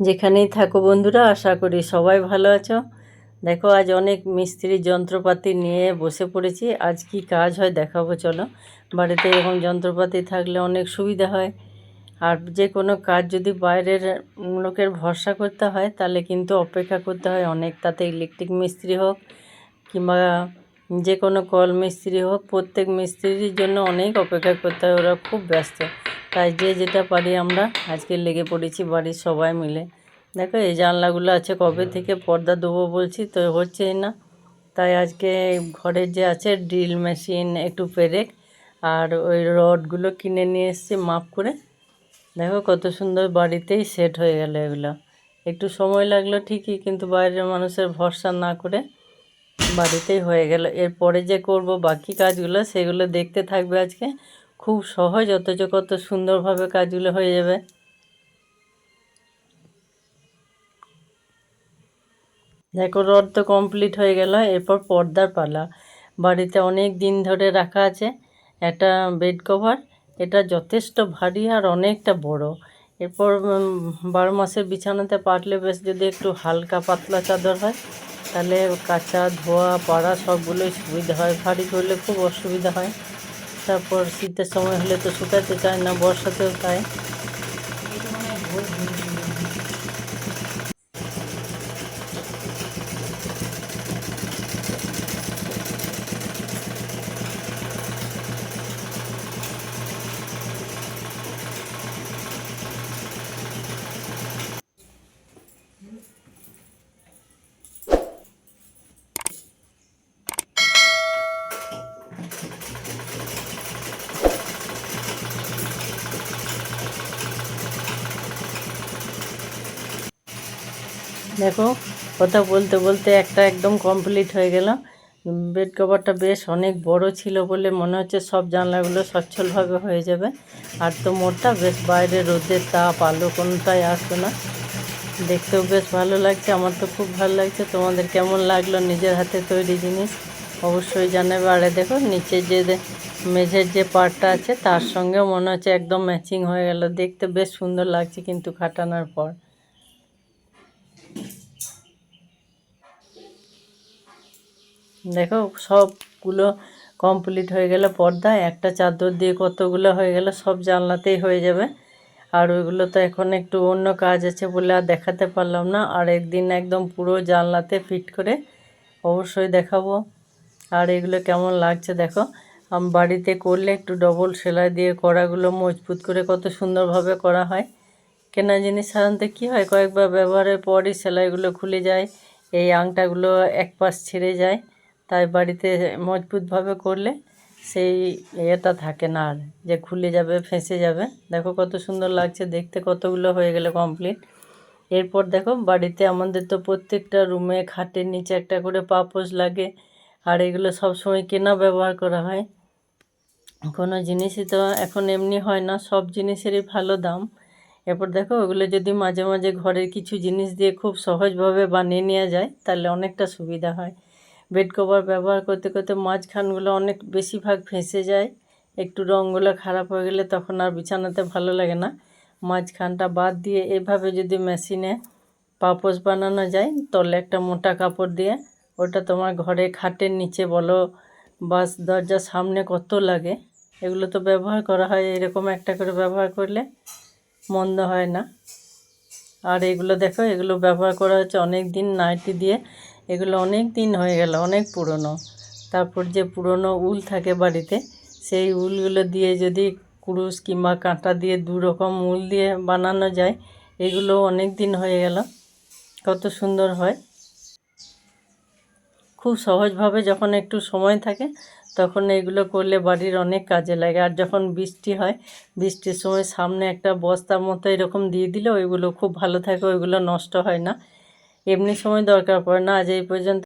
যেখানেই থাকো বন্ধুরা, আশা করি সবাই ভালো আছো। দেখো, আজ অনেক মিস্ত্রি যন্ত্রপাতি নিয়ে বসে পড়েছি। আজ কি কাজ হয় দেখাবো, চলো। বাড়িতে এরকম যন্ত্রপাতি থাকলে অনেক সুবিধা হয়। আর যে কোনো কাজ যদি বাইরের লোকের ভরসা করতে হয় তাহলে কিন্তু অপেক্ষা করতে হয় অনেক। তাতে ইলেকট্রিক মিস্ত্রি হোক কিংবা যে কোনো কল মিস্ত্রি হোক, প্রত্যেক মিস্ত্রির জন্য অনেক অপেক্ষা করতে হয়। ওরা খুব ব্যস্ত, তাই যে যেটা পারি আমরা আজকে লেগে পড়েছি বাড়ির সবাই মিলে। দেখো, এই জানলাগুলো আছে কবে থেকে পর্দা দেবো বলছি, তো হচ্ছেই না। তাই আজকে ঘরের যে আছে ড্রিল মেশিন, একটু পেরেক আর ওই রডগুলো কিনে নিয়ে এসেছি মাপ করে। দেখো কত সুন্দর বাড়িতেই সেট হয়ে গেল এগুলো। একটু সময় লাগলো ঠিকই, কিন্তু বাইরের মানুষের ভরসা না করে বাড়িতেই হয়ে গেল। এরপরে যে করব বাকি কাজগুলো সেগুলো দেখতে থাকবে আজকে। খুব সহজ, অথচ কত সুন্দরভাবে কাজগুলো হয়ে যাবে। দেখো, রড তো কমপ্লিট হয়ে গেল, এরপর পর্দার পালা। বাড়িতে অনেক দিন ধরে রাখা আছে একটা বেড কভার। এটা যথেষ্ট ভারী আর অনেকটা বড়। এরপর 12 মাসের বিছানাতে পাতলে বেশ, যদি একটু হালকা পাতলা চাদর হয় তাহলে কাচা ধোয়া পাড়া সবগুলোই সুবিধা হয়। ভারী করলে খুব অসুবিধা হয়। তারপর শীতের সময় হলে তো শুকাতে চায় না, বর্ষাতেও তাই। দেখো, কথা বলতে বলতে একটা একদম কমপ্লিট হয়ে গেল। বেড কভারটা বেশ অনেক বড় ছিল বলে মনে হচ্ছে সব জানলাগুলো সচ্ছলভাবে হয়ে যাবে। আর তো মোটটা বেশ, বাইরে রোদের তাপ আলো কোনোটাই আসবে না। দেখতেও বেশ ভালো লাগছে, আমার তো খুব ভালো লাগছে। তোমাদের কেমন লাগলো নিজের হাতে তৈরি জিনিস অবশ্যই জানাবে। আর দেখো, নিচে যে মেঝের যে পার্টটা আছে তার সঙ্গেও মনে হচ্ছে একদম ম্যাচিং হয়ে গেল। দেখতে বেশ সুন্দর লাগছে কিন্তু খাটানোর পর। দেখো, সবগুলো কমপ্লিট হয়ে গেলে পর্দা একটা চাদর দিয়ে কতগুলো হয়ে গেল, সব জানলাতেই হয়ে যাবে। আর ওইগুলো তো এখন একটু অন্য কাজ আছে বলে আর দেখাতে পারলাম না। আর একদিন একদম পুরো জানলাতে ফিট করে অবশ্যই দেখাবো। আর এগুলো কেমন লাগছে দেখো। বাড়িতে করলে একটু ডবল সেলাই দিয়ে করাগুলো মজবুত করে কত সুন্দরভাবে করা হয়। কেনা জিনিস সাধারণত কী হয়, কয়েকবার ব্যবহারের পরই সেলাইগুলো খুলে যায়, এই আংটাগুলো এক পাশ ছিঁড়ে যায়। তাই বাড়িতে মজবুতভাবে করলে সেই ইয়েটা থাকে না আর, যে খুলে যাবে ফেঁসে যাবে। দেখো কত সুন্দর লাগছে দেখতে, কতগুলো হয়ে গেলে কমপ্লিট। এরপর দেখো, বাড়িতে আমাদের তো প্রত্যেকটা রুমে খাটের নিচে একটা করে পাপোশ লাগে। আর এগুলো সবসময় কেনা ব্যবহার করা হয়। কোনো জিনিসই তো এখন এমনি হয় না, সব জিনিসেরই ভালো দাম। এরপর দেখো, ওগুলো যদি মাঝে মাঝে ঘরের কিছু জিনিস দিয়ে খুব সহজভাবে বানিয়ে নেওয়া যায় তাহলে অনেকটা সুবিধা হয়। বেড কভার ব্যবহার করতে করতে মাঝখানগুলো অনেক বেশিরভাগ ফেঁসে যায়। একটু রঙগুলো খারাপ হয়ে গেলে তখন আর বিছানাতে ভালো লাগে না। মাঝখানটা বাদ দিয়ে এভাবে যদি মেশিনে পাপোশ বানানো যায়, তলে একটা মোটা কাপড় দিয়ে, ওটা তোমার ঘরে খাটের নিচে বলো বাস দরজার সামনে কত লাগে। এগুলো তো ব্যবহার করা হয়, এরকম একটা করে ব্যবহার করলে মন্দ হয় না। আর এগুলো দেখো, এগুলো ব্যবহার করা হচ্ছে অনেক দিন নাইটি দিয়ে। এগুলো অনেক দিন হয়ে গেল, অনেক পুরনো। তারপর যে পুরনো উল থাকে বাড়িতে, সেই উলগুলো দিয়ে যদি কুরুশ কিংবা কাঁটা দিয়ে দু রকম উল দিয়ে বানানো যায়, এগুলো অনেক দিন হয়ে গেল, কত সুন্দর হয়। খুব সহজভাবে যখন একটু সময় থাকে তখন এইগুলো করলে বাড়ির অনেক কাজে লাগে। আর যখন বৃষ্টি হয়, বৃষ্টির সময় সামনে একটা বস্তার মতো এরকম দিয়ে দিলে ওইগুলো খুব ভালো থাকে, ওইগুলো নষ্ট হয় না, এমনি সময় দরকার পড়ে না। আজ এই পর্যন্ত।